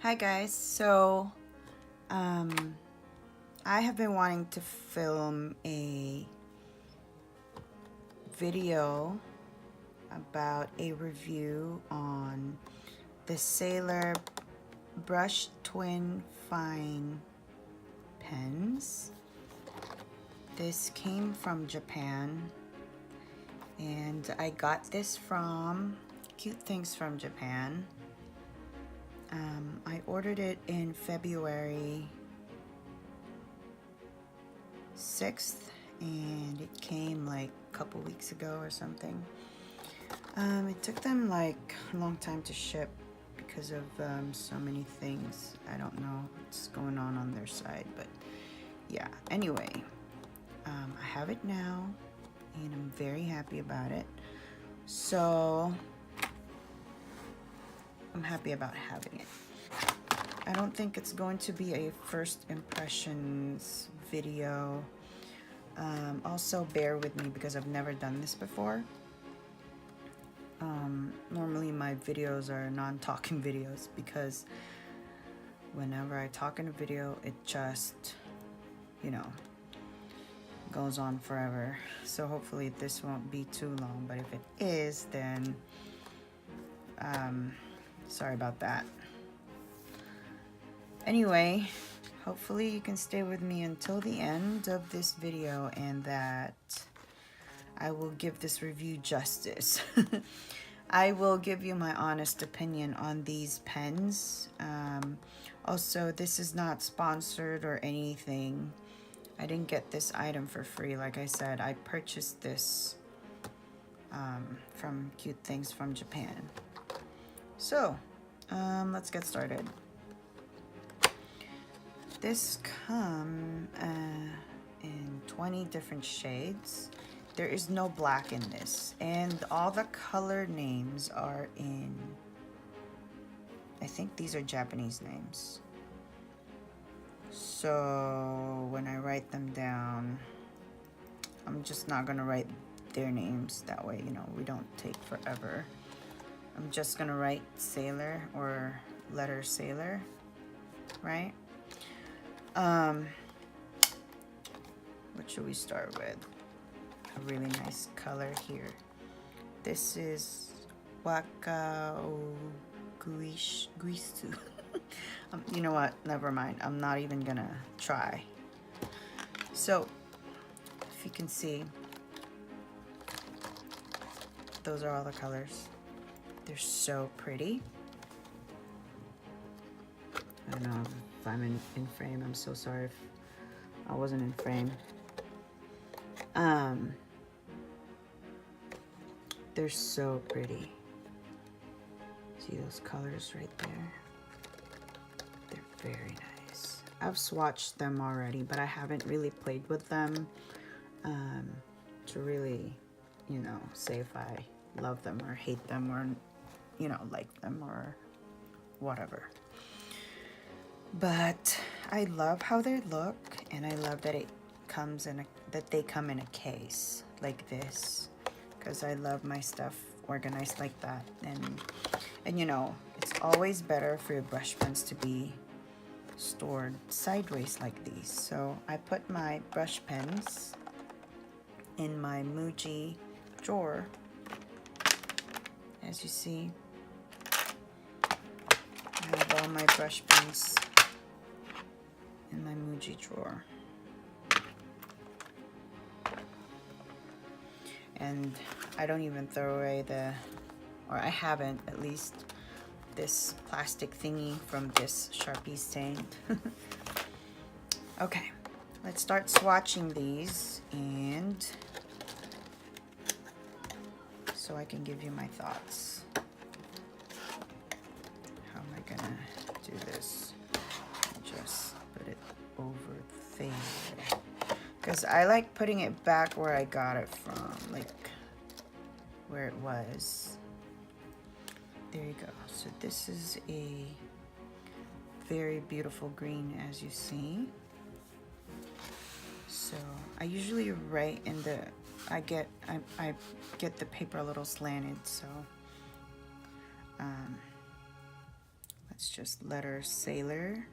Hi guys, um, I have been wanting to film a video about a review on the Sailor Brush Twin Fine pens. This came from Japan and I got this from Cute Things from Japan. I ordered it in February 6th and it came like a couple weeks ago or something. It took them like a long time to ship because of so many things. I don't know what's going on their side, but yeah, anyway, I have it now and I'm very happy about it. So I'm happy about having it. I don't think it's going to be a first impressions video. Also bear with me because I've never done this before. Normally my videos are non-talking videos because whenever I talk in a video it just, you know, goes on forever. So hopefully this won't be too long, but if it is, then sorry about that. Anyway, hopefully you can stay with me until the end of this video and that I will give this review justice. I will give you my honest opinion on these pens. Also, this is not sponsored or anything. I didn't get this item for free. Like I said, I purchased this from Cute Things from Japan. So, let's get started. This comes in 20 different shades. There is no black in this, and all the color names are in, I think these are Japanese names. So when I write them down, I'm just not gonna write their names, that way, you know, we don't take forever. I'm just gonna write Sailor or letter Sailor, right? What should we start with? A really nice color here. This is Wakao Guisu. You know what? Never mind. I'm not even gonna try. So, if you can see, those are all the colors. They're so pretty. I don't know if I'm in frame. I'm so sorry if I wasn't in frame. They're so pretty. See those colors right there? They're very nice. I've swatched them already, but I haven't really played with them to really, you know, say if I love them or hate them or, you know, like them or whatever. But I love how they look, and I love that they come in a case like this, because I love my stuff organized like that. And you know, it's always better for your brush pens to be stored sideways like these. So I put my brush pens in my Muji drawer, as you see. I have all my brush pens in my Muji drawer. And I don't even throw away or I haven't at least, this plastic thingy from this Sharpie stain. Okay, let's start swatching these, and so I can give you my thoughts. How am I gonna do this? Just put it over there, because I like putting it back where I got it from, like where it was. There you go. So this is a very beautiful green, as you see. So I usually write in the, I get the paper a little slanted, so That's just letter Sailor.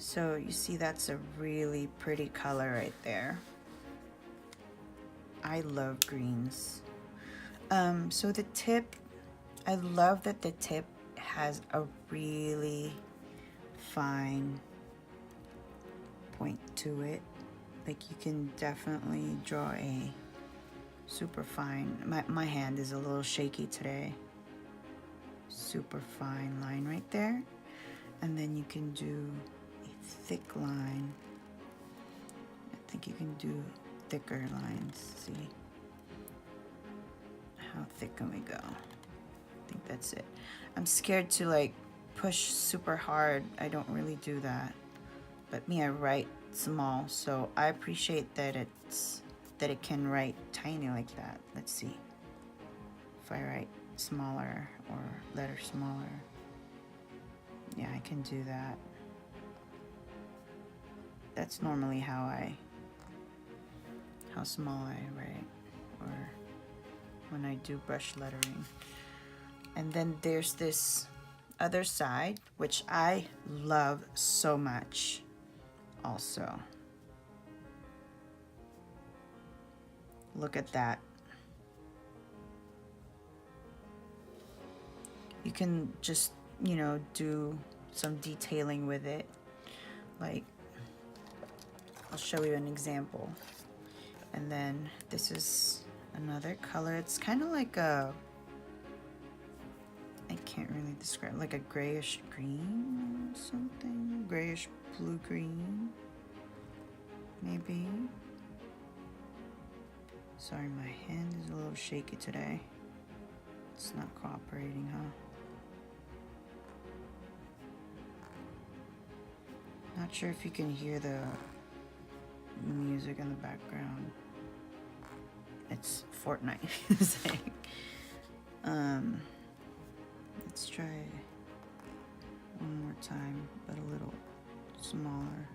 So you see that's a really pretty color right there. I love greens. So the tip, I love that the tip has a really fine point to it. Like you can definitely draw a super fine, my hand is a little shaky today. Super fine line right there. And then you can do a thick line. I think you can do thicker lines. See how thick can we go? I think that's it. I'm scared to like push super hard. I don't really do that. But me, I write small, so I appreciate that it can write tiny like that. Let's see. If I write smaller or letter smaller. Yeah, I can do that. That's normally how small I write, or when I do brush lettering. And then there's this other side, which I love so much also. Look at that. You can just, you know, do some detailing with it. Like, I'll show you an example. And then this is another color. It's kind of like a, I can't really describe, like a grayish green or something. Grayish blue green, maybe. Sorry, my hand is a little shaky today. It's not cooperating, huh? Not sure if you can hear the music in the background. It's Fortnite music. Let's try one more time, but a little smaller.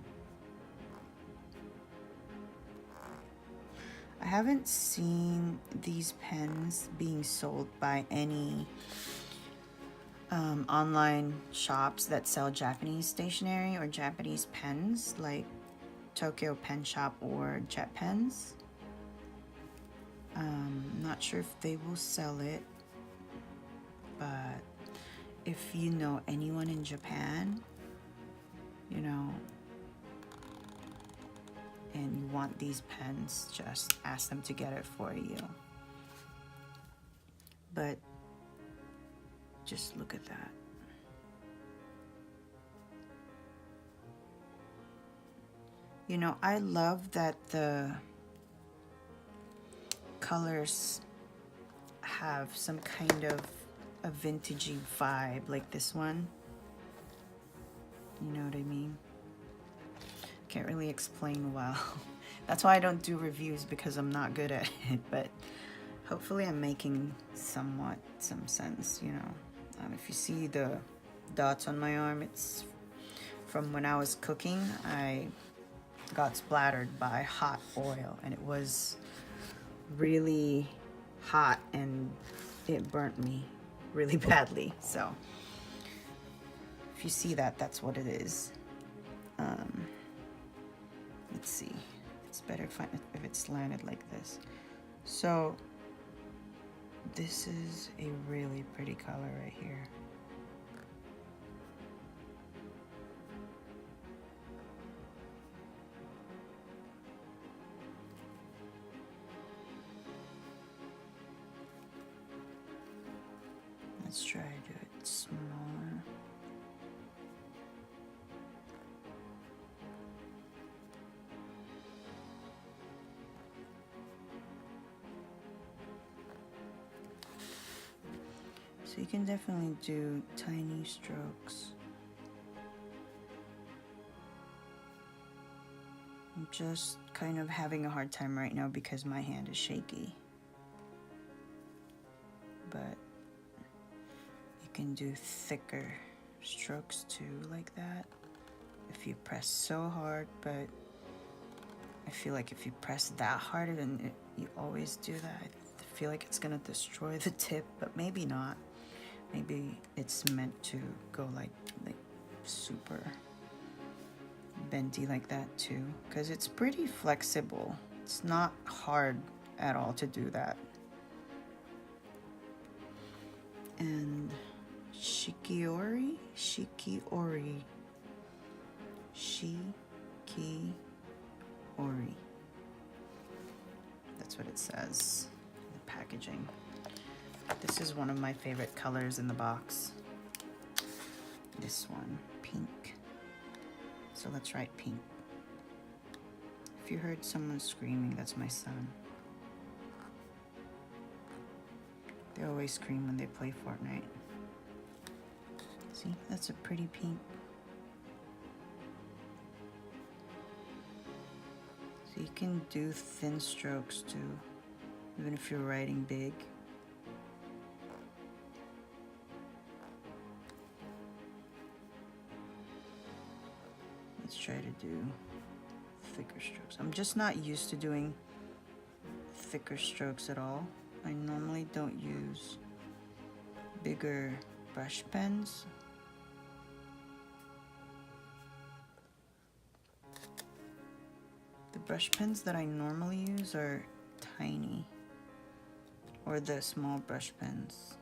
I haven't seen these pens being sold by any online shops that sell Japanese stationery or Japanese pens, like Tokyo Pen Shop or Jet Pens. Not sure if they will sell it, but if you know anyone in Japan, you know, and you want these pens, just ask them to get it for you. But just look at that. You know, I love that the colors have some kind of a vintagey vibe, like this one. You know what I mean? Can't really explain well. That's why I don't do reviews, because I'm not good at it, but hopefully I'm making somewhat some sense, you know. If you see the dots on my arm, it's from when I was cooking. I got splattered by hot oil, and it was really hot and it burnt me really badly. So if you see that, that's what it is. Let's see, it's better if it's slanted like this. So this is a really pretty color right here. Let's try to do it smaller. So you can definitely do tiny strokes. I'm just kind of having a hard time right now because my hand is shaky. But you can do thicker strokes too, like that, if you press so hard. But I feel like if you press that hard, then you always do that, I feel like it's gonna destroy the tip, but maybe not. Maybe it's meant to go like super bendy like that too, because it's pretty flexible. It's not hard at all to do that. And shikiori, that's what it says in the packaging. This is one of my favorite colors in the box. This one, pink. So let's write pink. If you heard someone screaming, that's my son. They always scream when they play Fortnite. See, that's a pretty pink. So you can do thin strokes too, even if you're writing big. Let's try to do thicker strokes. I'm just not used to doing thicker strokes at all. I normally don't use bigger brush pens. The brush pens that I normally use are tiny, or the small brush pens.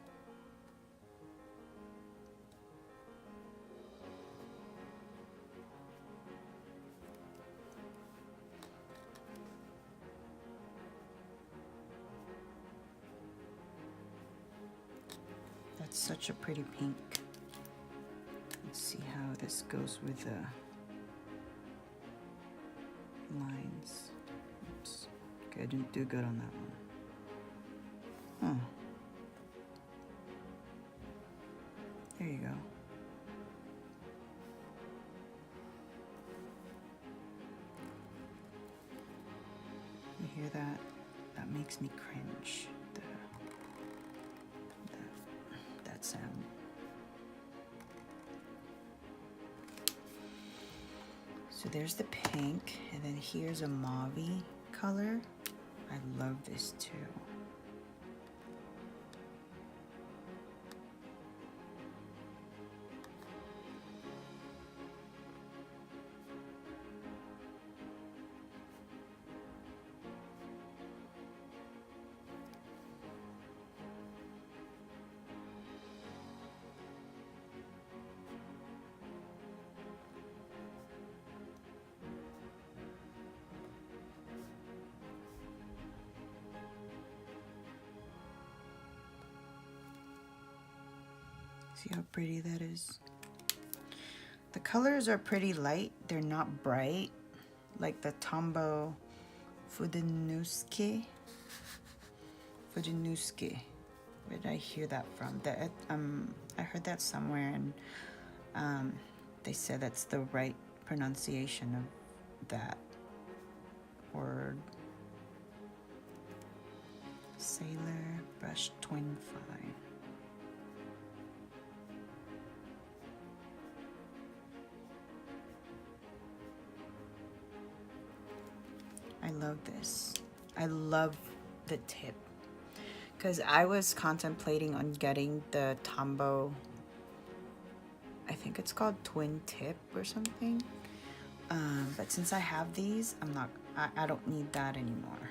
That's such a pretty pink. Let's see how this goes with the lines. Oops. Okay, I didn't do good on that one. Oh. There you go. You hear that? That makes me cringe. That sound. So there's the pink, and then here's a mauve-y color. I love this too. See how pretty that is? The colors are pretty light. They're not bright, like the Tombow Fujinusuke. Where did I hear that from? I heard that somewhere, and they said that's the right pronunciation of that word. Sailor Brush Twin 5. I love this. I love the tip, because I was contemplating on getting the Tombow, I think it's called Twin Tip or something, but since I have these, I don't need that anymore,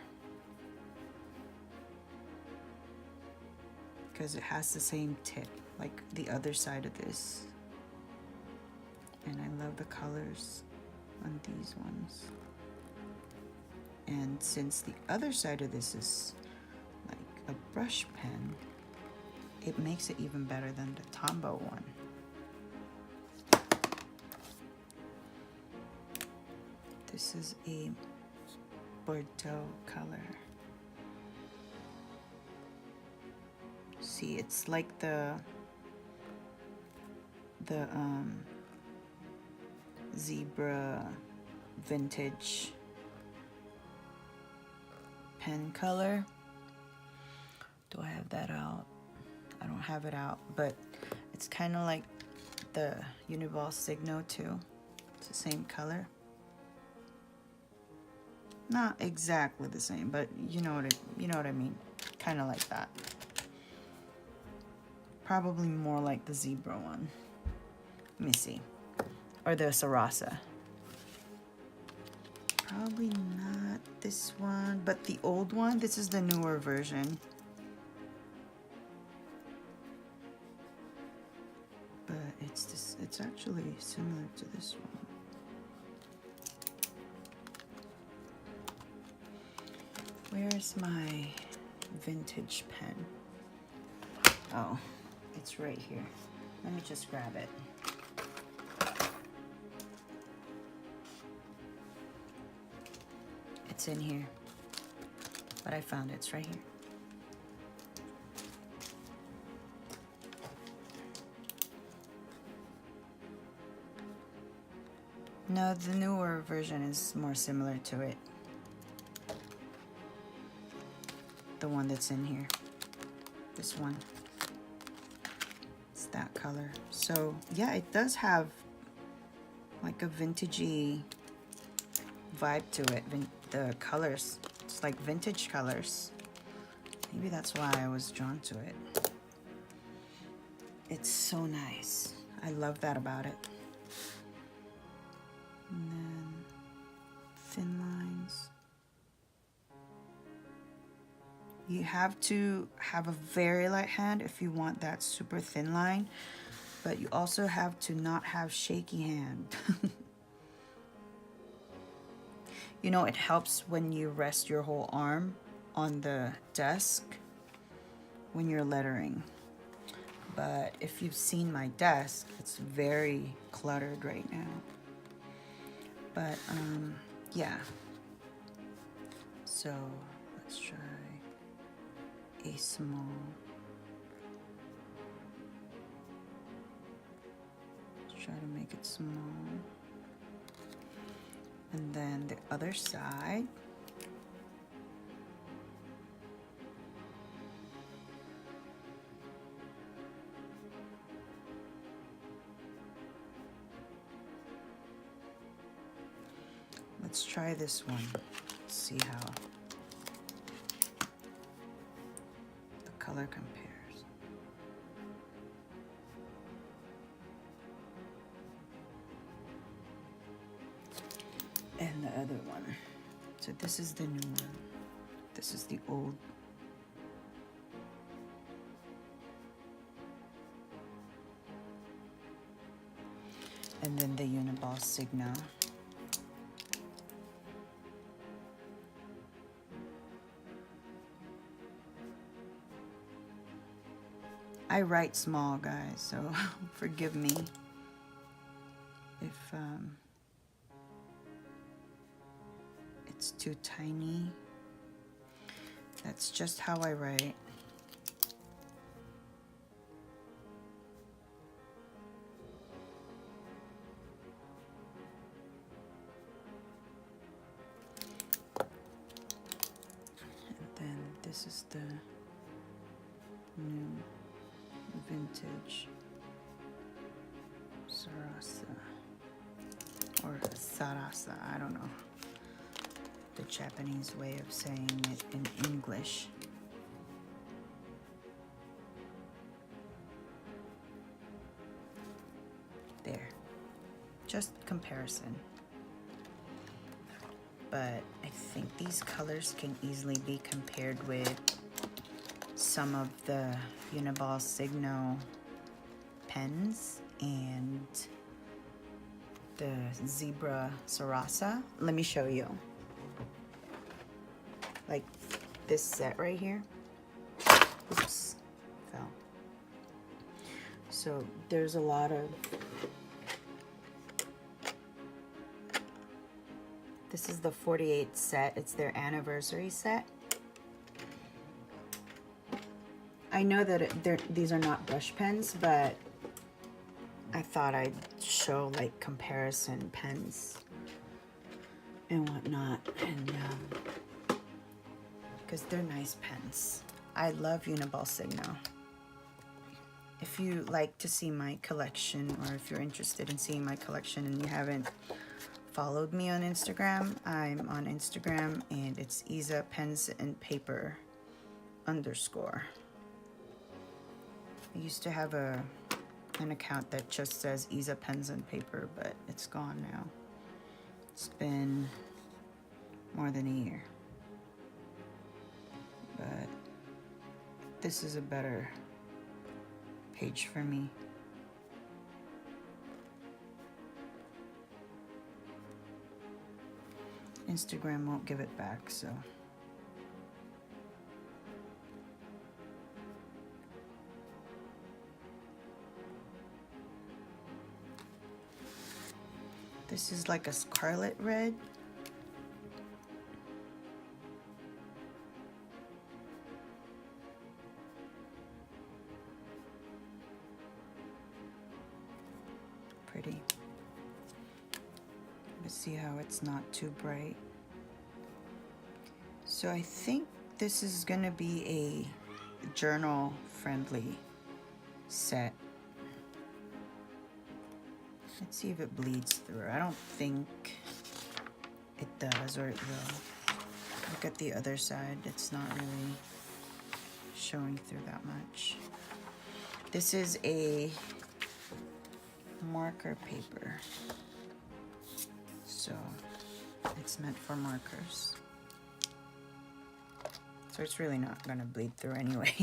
because it has the same tip like the other side of this, and I love the colors on these ones. And since the other side of this is like a brush pen, it makes it even better than the Tombow one. This is a Bordeaux color. See, it's like the zebra vintage pen color. Do I have that out? I don't have it out, but it's kind of like the Uniball Signo too. It's the same color. Not exactly the same, but you know what I mean. Kind of like that. Probably more like the zebra one. Let me see. Or the Sarasa. Probably not this one, but the old one. This is the newer version. But it's actually similar to this one. Where's my vintage pen? Oh, it's right here. Let me just grab it. It's in here, but I found it. It's right here. No, the newer version is more similar to it. The one that's in here. This one. It's that color. So, yeah, it does have like a vintagey vibe to it. The colors, it's like vintage colors. Maybe that's why I was drawn to it. It's so nice. I love that about it. And then thin lines. You have to have a very light hand if you want that super thin line, but you also have to not have shaky hand. You know, it helps when you rest your whole arm on the desk when you're lettering. But if you've seen my desk, it's very cluttered right now. But yeah. So let's try a small. Let's try to make it small. And then the other side. Let's try this one. Let's see how the color compares. And the other one. So this is the new one. This is the old. And then the Uniball Signo. I write small, guys, so forgive me if it's too tiny. That's just how I write. And then this is the new vintage Sarasa or Sarasa, I don't know the Japanese way of saying it in English. There, just comparison. But I think these colors can easily be compared with some of the Uniball Signo pens and the Zebra Sarasa. Let me show you. Like this set right here. Oops, fell. So there's a lot of, this is the 48 set. It's their anniversary set. I know that these are not brush pens, but I thought I'd show like comparison pens and whatnot. And because they're nice pens. I love Uniball Signal. If you like to see my collection, or if you're interested in seeing my collection and you haven't followed me on Instagram, I'm on Instagram and it's Isa Pens and Paper _ I used to have an account that just says Isa Pens and Paper, but it's gone now. It's been more than a year. But this is a better page for me. Instagram won't give it back, so. This is like a scarlet red. Pretty. Let's see how it's not too bright. So I think this is gonna be a journal friendly set. Let's see if it bleeds through. I don't think it does, or it will. Look at the other side. It's not really showing through that much. This is a marker paper, so it's meant for markers. So it's really not gonna bleed through anyway.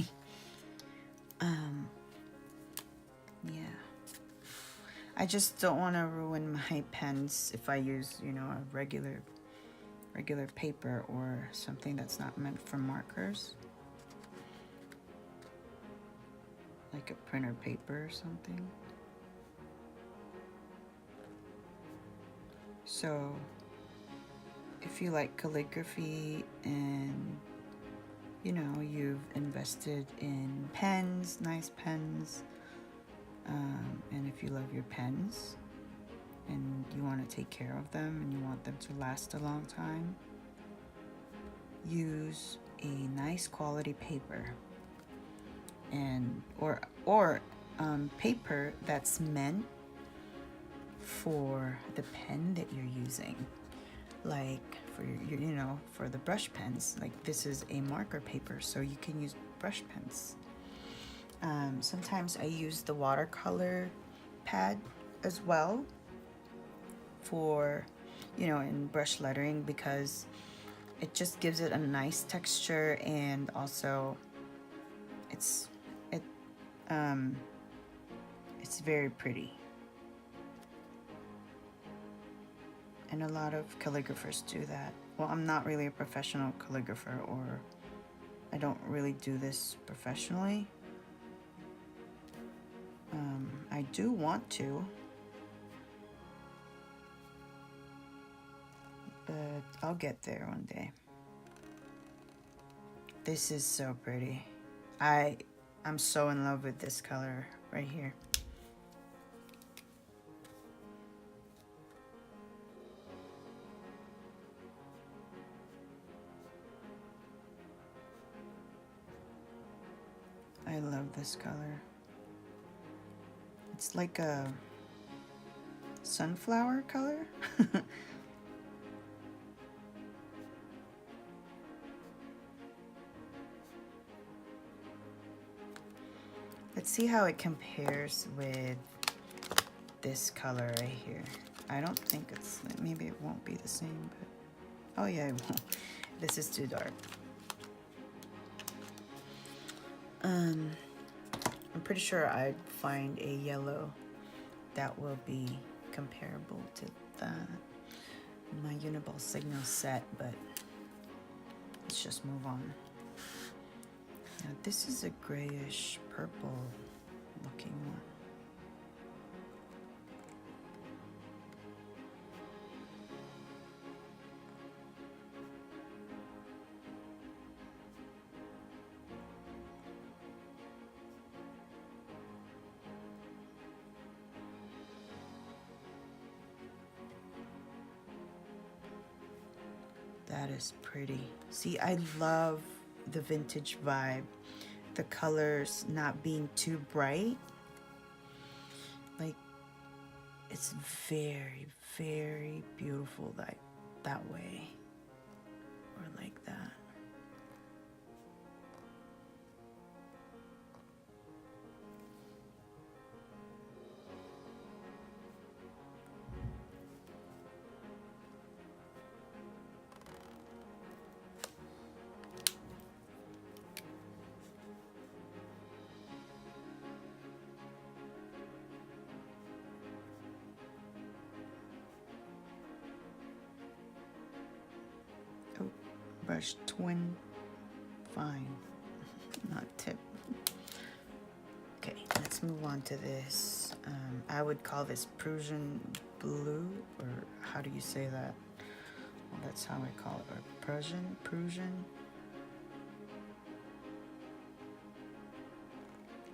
Yeah. I just don't want to ruin my pens if I use, you know, a regular paper or something that's not meant for markers. Like a printer paper or something. So if you like calligraphy and, you know, you've invested in pens, nice pens, and if you love your pens and you want to take care of them and you want them to last a long time, use a nice quality paper, and or paper that's meant for the pen that you're using. Like for your, you know, for the brush pens, like this is a marker paper, so you can use brush pens. Sometimes I use the watercolor pad as well for, you know, in brush lettering, because it just gives it a nice texture, and also it's very pretty. And a lot of calligraphers do that. Well, I'm not really a professional calligrapher, or I don't really do this professionally. I do want to, but I'll get there one day. This is so pretty. I'm so in love with this color right here. I love this color. It's like a sunflower color. Let's see how it compares with this color right here. I don't think it's, maybe it won't be the same, but, oh yeah, it won't. This is too dark. I'm pretty sure I'd find a yellow that will be comparable to my Uniball Signal set, but let's just move on. Now this is a grayish purple looking one. That is pretty. See, I love the vintage vibe. The colors not being too bright. Like, it's very, very beautiful that way. Or like that. Oh, brush twin fine, not tip. Okay, let's move on to this. I would call this Prussian blue, or how do you say that? Well, that's how I call it, or Prussian.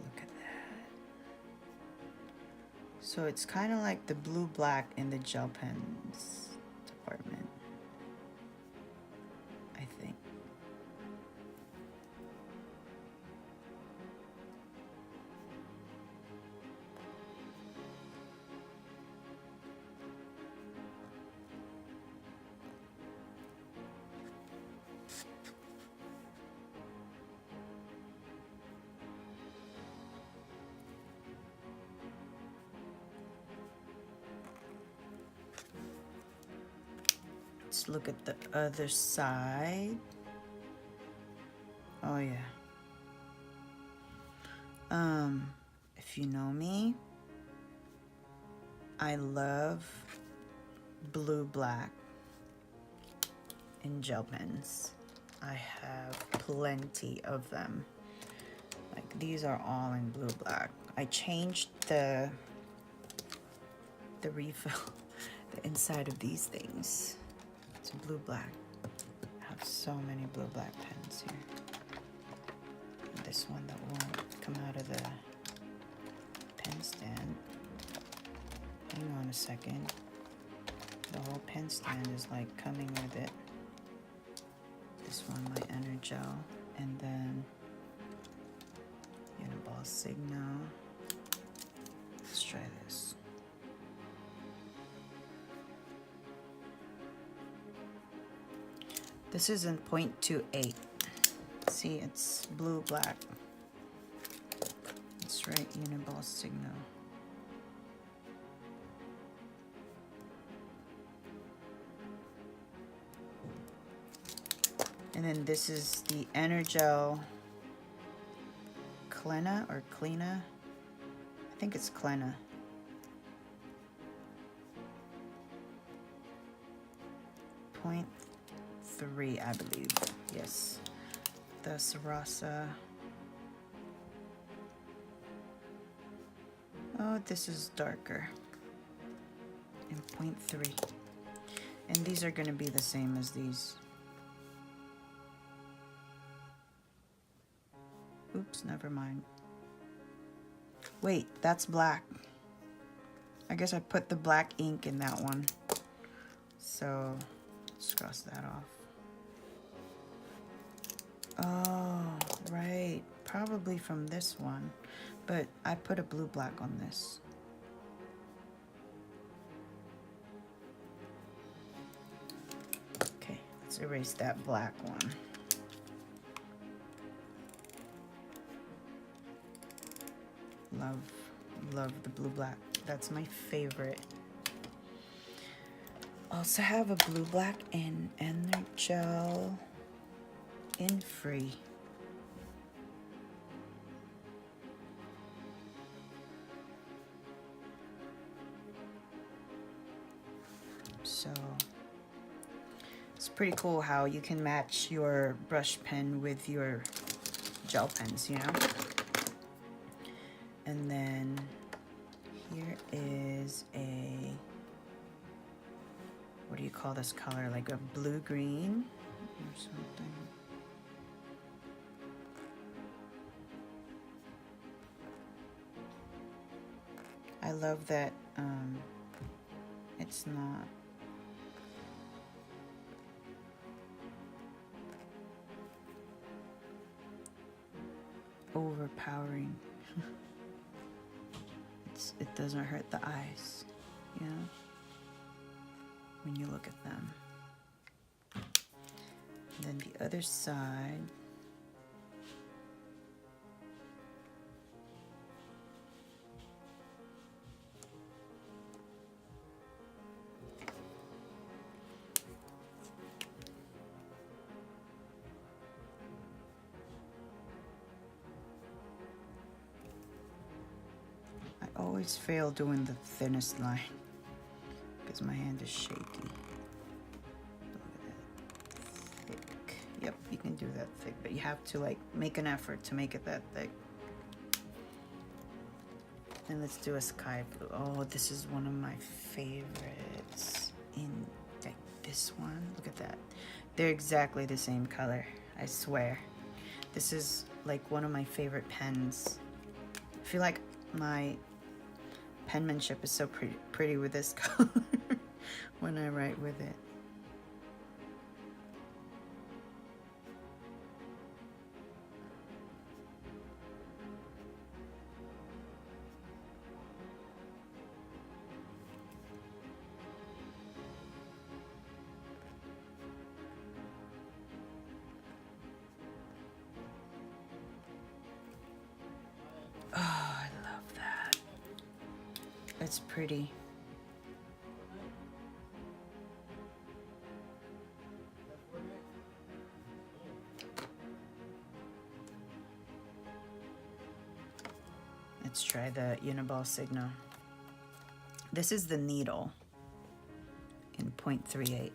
Look at that. So it's kind of like the blue-black in the gel pens department, I think. Let's look at the other side. Oh yeah. If you know me, I love blue-black in gel pens. I have plenty of them. Like, these are all in blue-black. I changed the refill, the inside of these things. It's blue-black. I have so many blue-black pens here. And this one that won't come out of the pen stand. Hang on a second. The whole pen stand is like coming with it. This one, my Energel, and then Uniball Signal. Let's try this. This is in 0.28. See, it's blue-black. That's right, Uniball Signal. And then this is the Energel Klena or Klena. I think it's Klena. .3, I believe. Yes. The Sarasa. Oh, this is darker. In 0.3. And these are going to be the same as these. Oops, never mind. Wait, that's black. I guess I put the black ink in that one. So, let's cross that off. Oh, right. Probably from this one. But I put a blue-black on this. Okay, let's erase that black one. Love the blue-black. That's my favorite. Also have a blue-black in Energel in Free. So it's pretty cool how you can match your brush pen with your gel pens, you know? And then here is a, what do you call this color? Like a blue-green or something. I love that it's not overpowering. It doesn't hurt the eyes, you know, when you look at them. And then the other side. I always fail doing the thinnest line because my hand is shaky. Look at that. Thick. Yep, you can do that thick, but you have to like make an effort to make it that thick. And let's do a sky blue. Oh, this is one of my favorites. In like this one, look at that. They're exactly the same color, I swear. This is like one of my favorite pens. I feel like my penmanship is so pretty with this color when I write with it. Oh, I love that. It's pretty. Let's try the Uniball Signo. This is the needle in 0.38.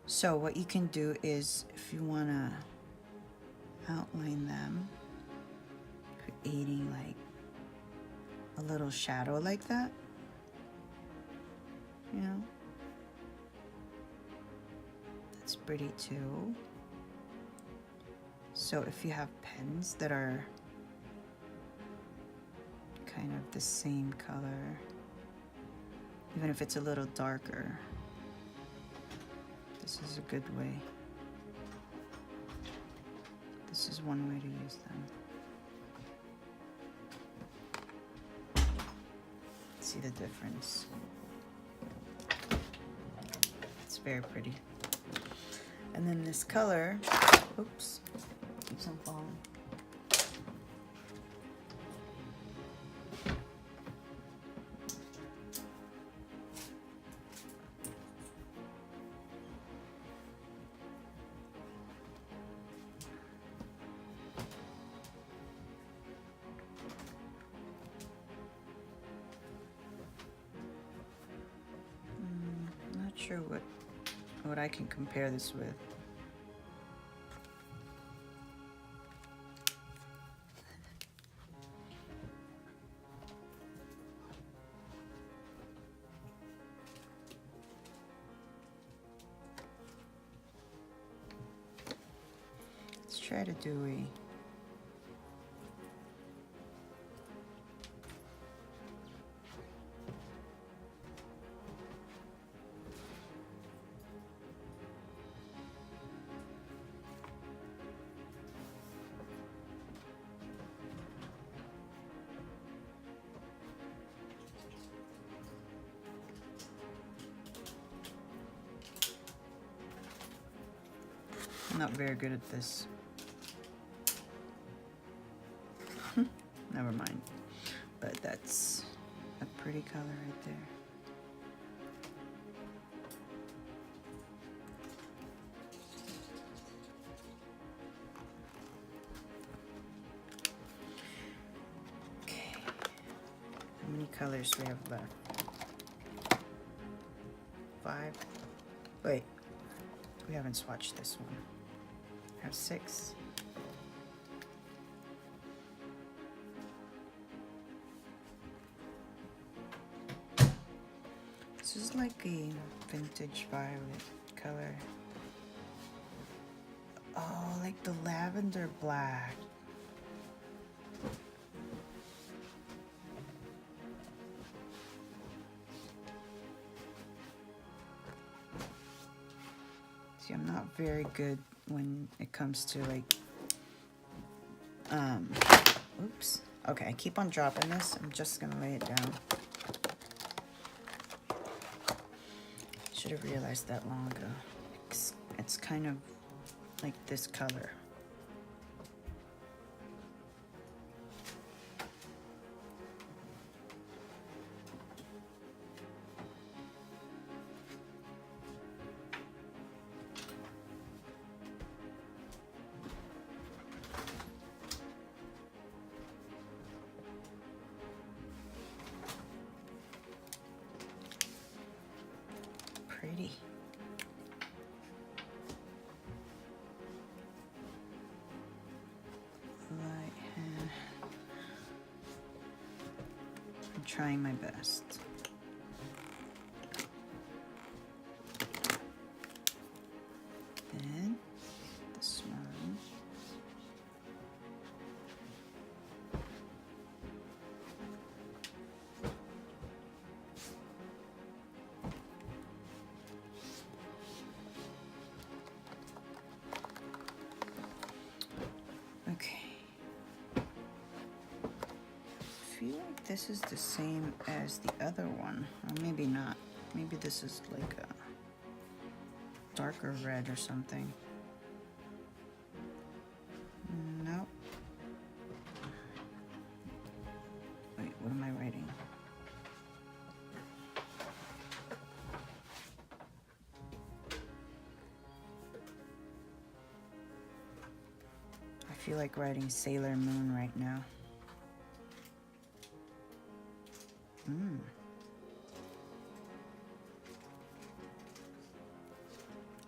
So what you can do is, if you want to outline them, creating like a little shadow like that, you know, that's pretty too. So if you have pens that are kind of the same color, even if it's a little darker, this is a good way. This is one way to use them. See the difference? It's very pretty. And then this color, oops, keeps on falling. Not sure what I can compare this with. Let's try to do a I'm not very good at this. Never mind. But that's a pretty color right there. Okay. How many colors do we have left? 5. Wait. We haven't swatched this one. I have 6. This is like a vintage violet color. Oh, like the lavender black. See, I'm not very good when it comes to like, oops. Okay, I keep on dropping this. I'm just gonna lay it down. Should have realized that long ago. It's kind of like this color. Pretty. Right hand. I'm trying my best. Then this one. Okay. I feel like this is the same as the other one, or maybe not. Maybe this is like a darker red or something. Nope. Wait, what am I writing? I feel like writing Sailor Moon right now.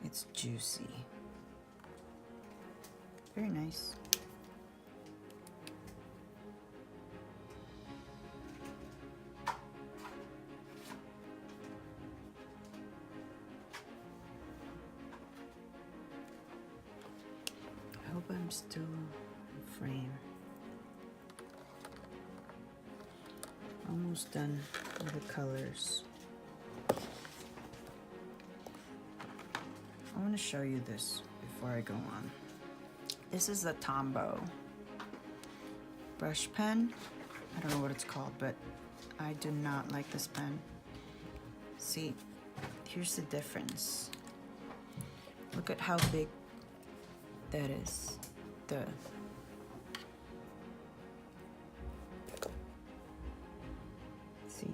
It's juicy. Very nice. I hope I'm still in frame. Almost done with the colors. I want to show you this before I go on. This is the Tombow brush pen. I don't know what it's called, but I do not like this pen. See, here's the difference. Look at how big that is. See.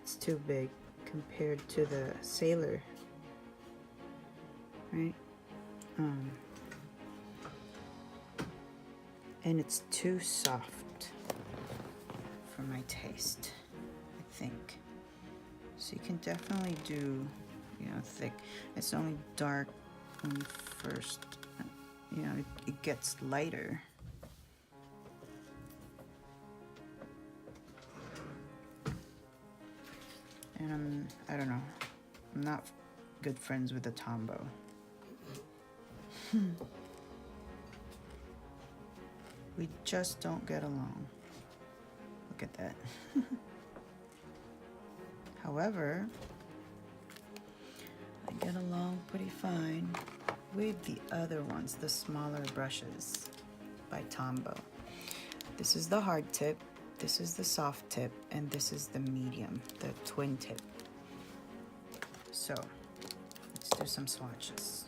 It's too big compared to the Sailor, right? And it's too soft for my taste, I think. So you can definitely do, you know, thick. It's only dark when you first, you know, it gets lighter. And I don't know, I'm not good friends with the Tombow. We just don't get along. Look at that. However, I get along pretty fine with the other ones, the smaller brushes by Tombow. This is the hard tip, this is the soft tip, and this is the medium, the twin tip. So, let's do some swatches.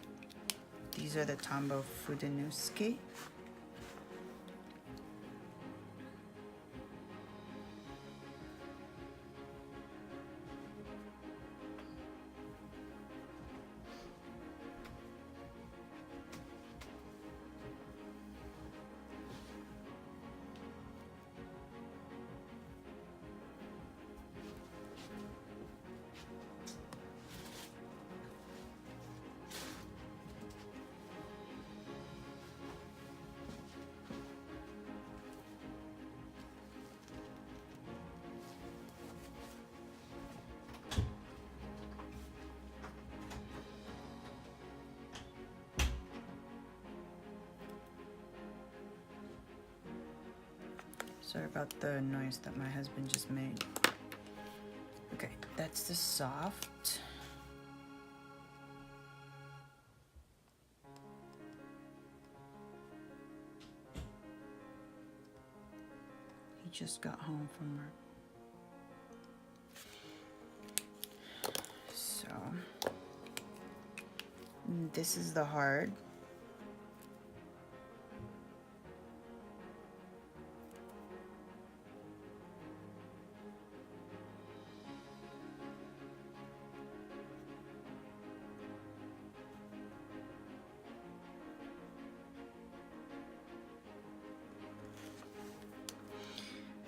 These are the Tombow Fudenusuke. Sorry about the noise that my husband just made. Okay, that's the soft. He just got home from work. So, this is the hard.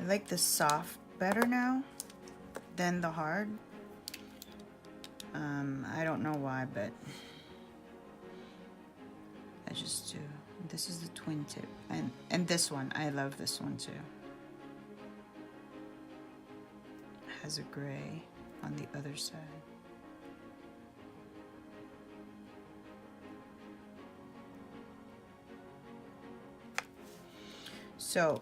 I like the soft better now than the hard. I don't know why, but I just do. This is the twin tip, and this one, I love this one too. It has a gray on the other side. So,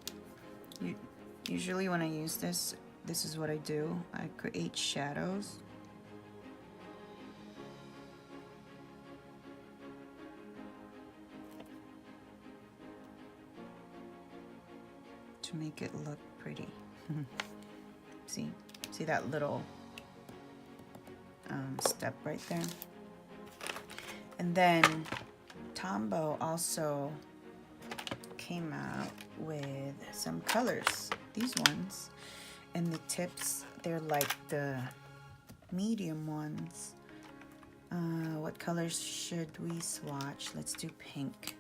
usually when I use this is what I do. I create shadows. To make it look pretty. See that little step right there? And then Tombow also came out with some colors. These ones. And the tips, they're like the medium ones. What colors should we swatch? Let's do pink.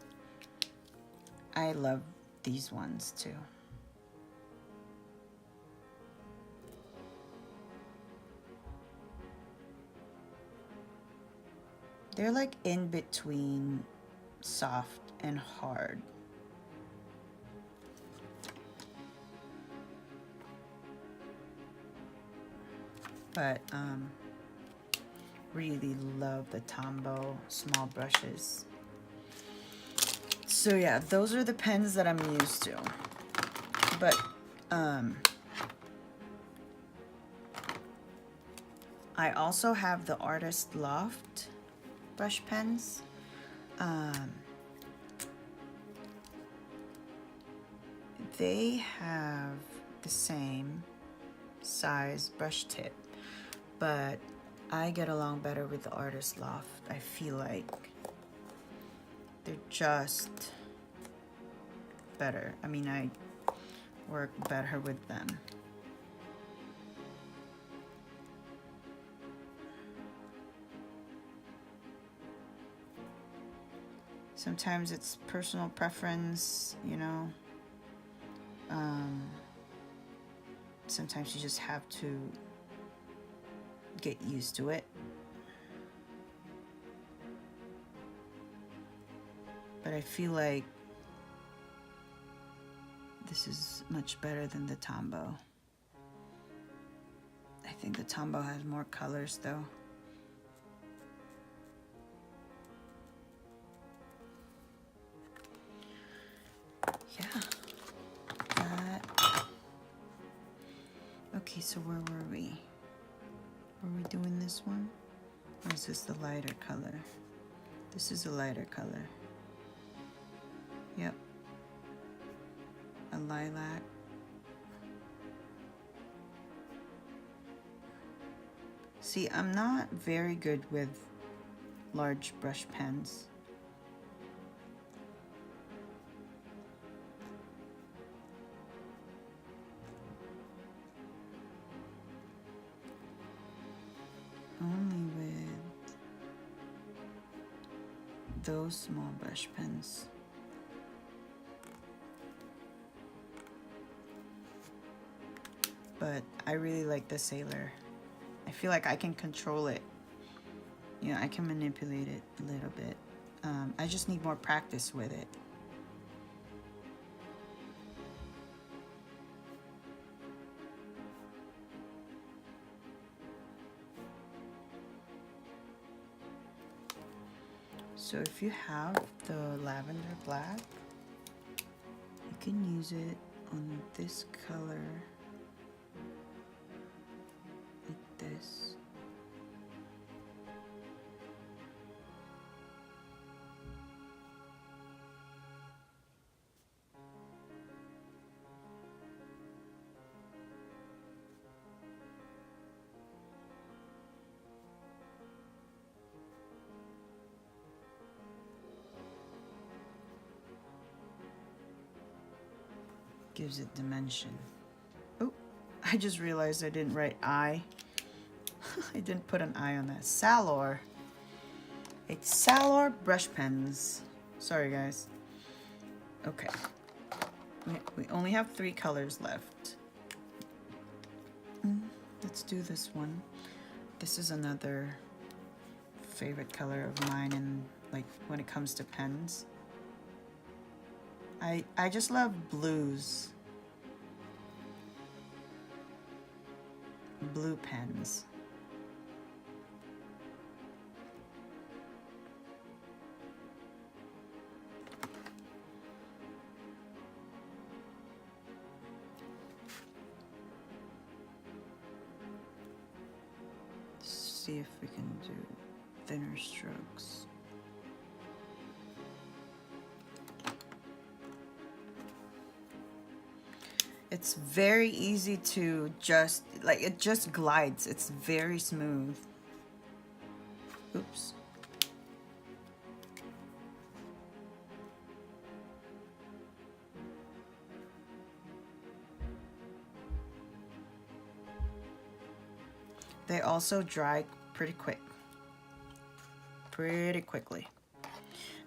I love these ones too. They're like in between soft and hard. But really love the Tombow small brushes. So yeah, those are the pens that I'm used to. But I also have the Artist Loft brush pens. They have the same size brush tip, but I get along better with the Artist Loft. I feel like they're just better. I mean, I work better with them. Sometimes it's personal preference, you know. Sometimes you just have to get used to it. But I feel like this is much better than the Tombow. I think the Tombow has more colors though. Yeah. Okay, so where were we? Were we doing this one? Or is this the lighter color? This is a lighter color. Yep. A lilac. See, I'm not very good with large brush pens. Only with those small brush pens. But I really like the Sailor. I feel like I can control it. You know, I can manipulate it a little bit. I just need more practice with it. So if you have the lavender black, you can use it on this color, like this. Gives it dimension. Oh, I just realized I didn't write I. I didn't put an I on that. Salor. It's Salor brush pens. Sorry, guys. Okay. We only have 3 colors left. Let's do this one. This is another favorite color of mine, and like when it comes to pens. I just love blues. Blue pens. See if we can do thinner strokes. It's very easy to just, like, it just glides. It's very smooth. Oops. They also dry pretty quickly.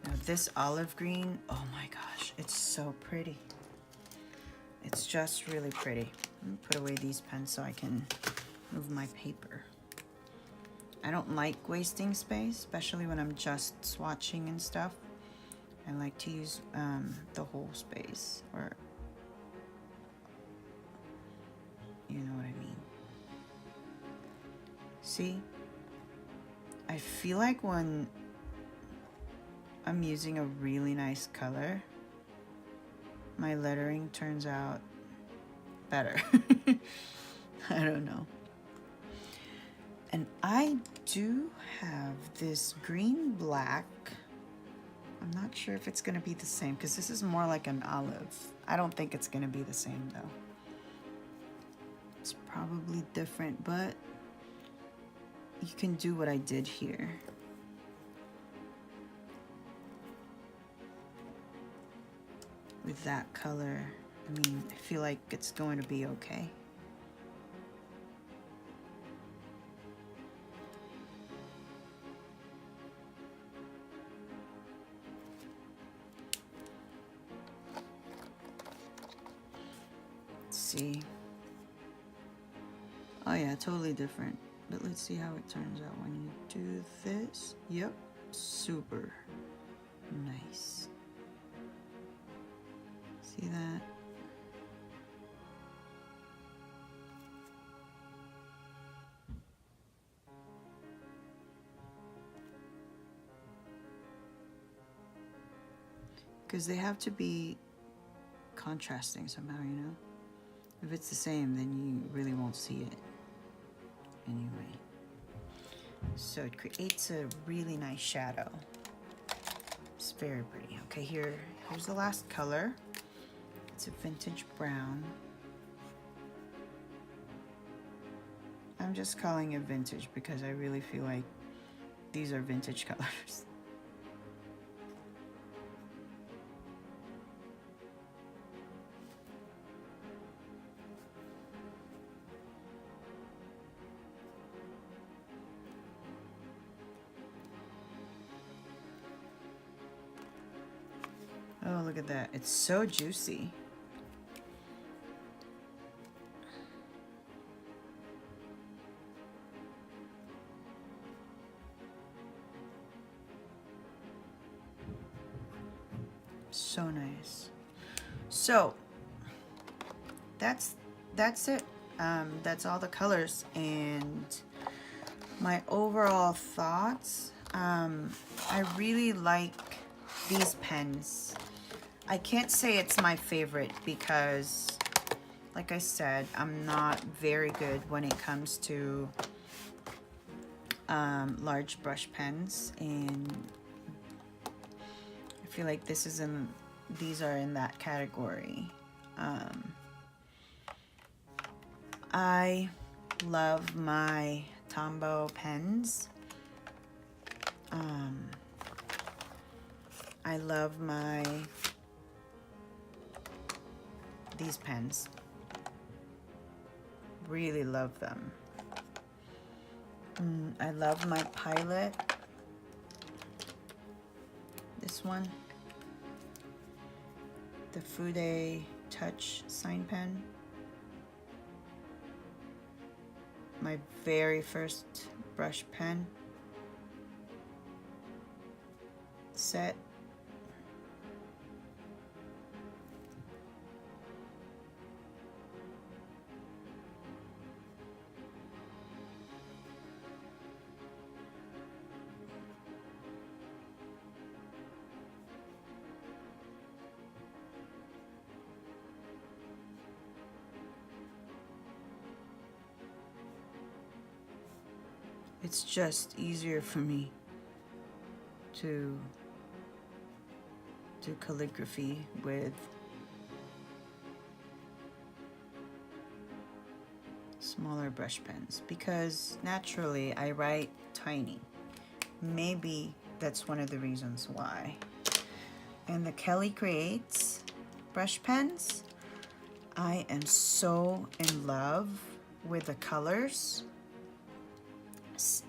Now this olive green, oh my gosh, it's so pretty. It's just really pretty. Let me put away these pens so I can move my paper. I don't like wasting space, especially when I'm just swatching and stuff. I like to use the whole space, or you know what I mean. See? I feel like when I'm using a really nice color, my lettering turns out better. I don't know. And I do have this green black. I'm not sure if it's gonna be the same because this is more like an olive. I don't think it's gonna be the same though. It's probably different, but you can do what I did here. With that color, I mean, I feel like it's going to be okay. Let's see. Oh yeah, totally different. But let's see how it turns out when you do this. Yep, super nice. See that? Because they have to be contrasting somehow, you know? If it's the same, then you really won't see it. Anyway. So it creates a really nice shadow. It's very pretty. Okay, here's the last color. It's a vintage brown. I'm just calling it vintage because I really feel like these are vintage colors. Oh, look at that. It's so juicy. So nice. So that's it. That's all the colors, and my overall thoughts. I really like these pens. I can't say it's my favorite because, like I said, I'm not very good when it comes to large brush pens, and I feel like these are in that category. I love my Tombow pens. I love these pens. Really love them. I love my Pilot. This one. The Fude Touch sign pen. My very first brush pen set. It's just easier for me to do calligraphy with smaller brush pens because naturally I write tiny. Maybe that's one of the reasons why. And the Kelly Creates brush pens, I am so in love with the colors.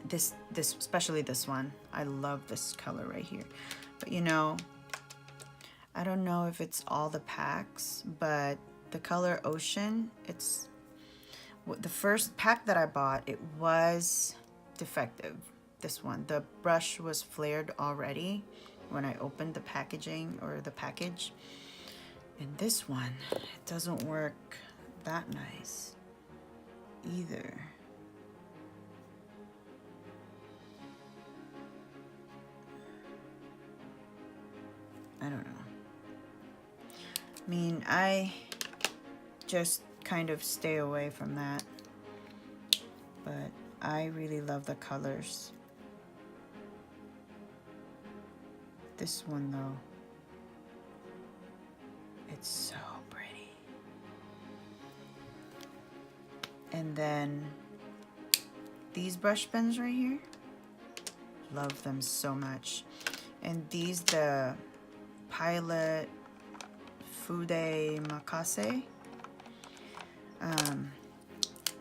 This especially this one. I love this color right here. But you know, I don't know if it's all the packs, but the color Ocean, it's the first pack that I bought, it was defective. This one, the brush was flared already when I opened the packaging or the package. And this one, it doesn't work that nice either. I don't know. I mean, I just kind of stay away from that. But I really love the colors. This one though, it's so pretty. And then these brush pens right here, love them so much. And these, the Pilot Fude Makase.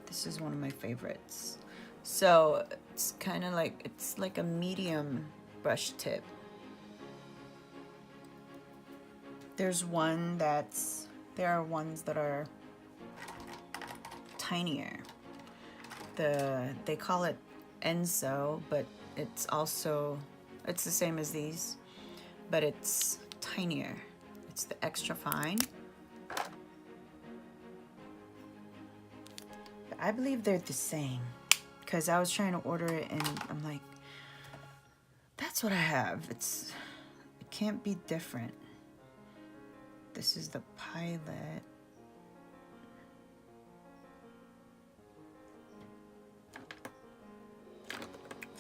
This is one of my favorites. So it's kind of like, it's like a medium brush tip. There's one that's, there are ones that are tinier. They call it Enso, but it's also, it's the same as these, but it's tinier. It's the extra fine. But I believe they're the same because I was trying to order it and I'm like, that's what I have. It can't be different. This is the Pilot.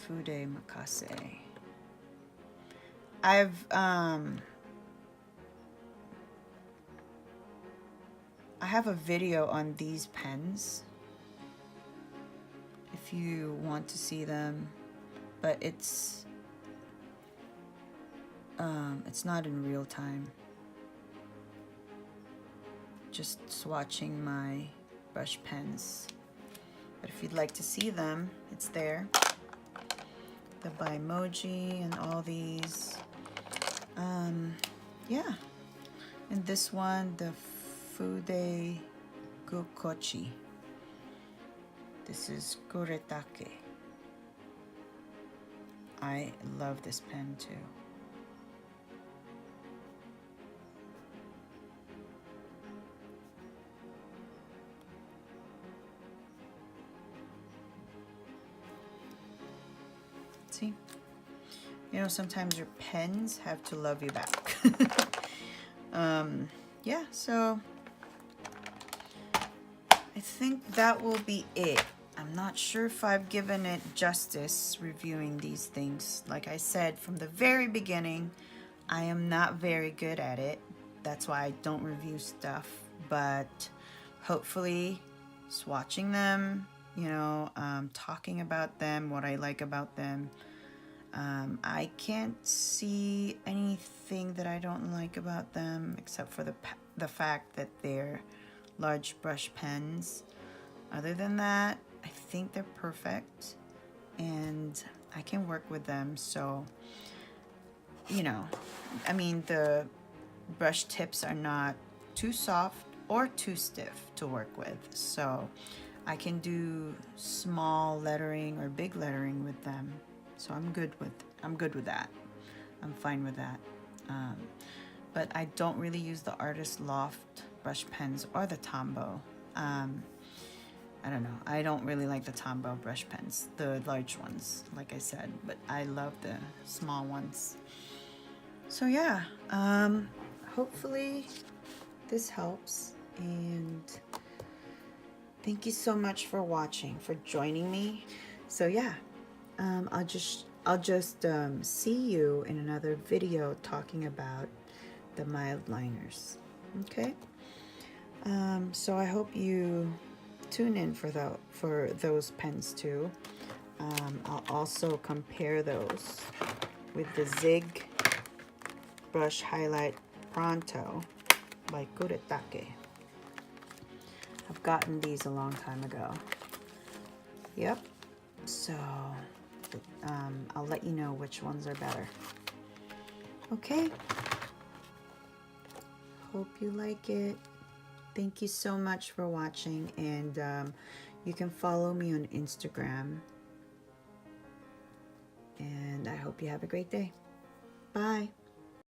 Fude Makase. I have a video on these pens if you want to see them, but it's not in real time. Just swatching my brush pens. But if you'd like to see them, it's there. The Bimoji and all these. Yeah. And this one, the Fude Gukochi. This is Kuretake. I love this pen too. You know, sometimes your pens have to love you back. Yeah, so I think that will be it. I'm not sure if I've given it justice reviewing these things. Like I said from the very beginning, I am not very good at it. That's why I don't review stuff. But hopefully, swatching them, you know, talking about them, what I like about them. I can't see anything that I don't like about them except for the fact that they're large brush pens. Other than that, I think they're perfect and I can work with them. So, you know, I mean, the brush tips are not too soft or too stiff to work with. So I can do small lettering or big lettering with them. So I'm good with that. I'm fine with that. But I don't really use the Artist Loft brush pens or the Tombow. I don't know. I don't really like the Tombow brush pens, the large ones, like I said, but I love the small ones. So yeah, hopefully this helps, and thank you so much for watching, for joining me. So yeah, I'll just see you in another video talking about the mild liners. Okay. So I hope you tune in for those pens too. I'll also compare those with the Zig Brush Highlight Pronto by Kuretake. I've gotten these a long time ago. Yep. So I'll let you know which ones are better. Okay. Hope you like it. Thank you so much for watching, and you can follow me on Instagram. And I hope you have a great day. Bye.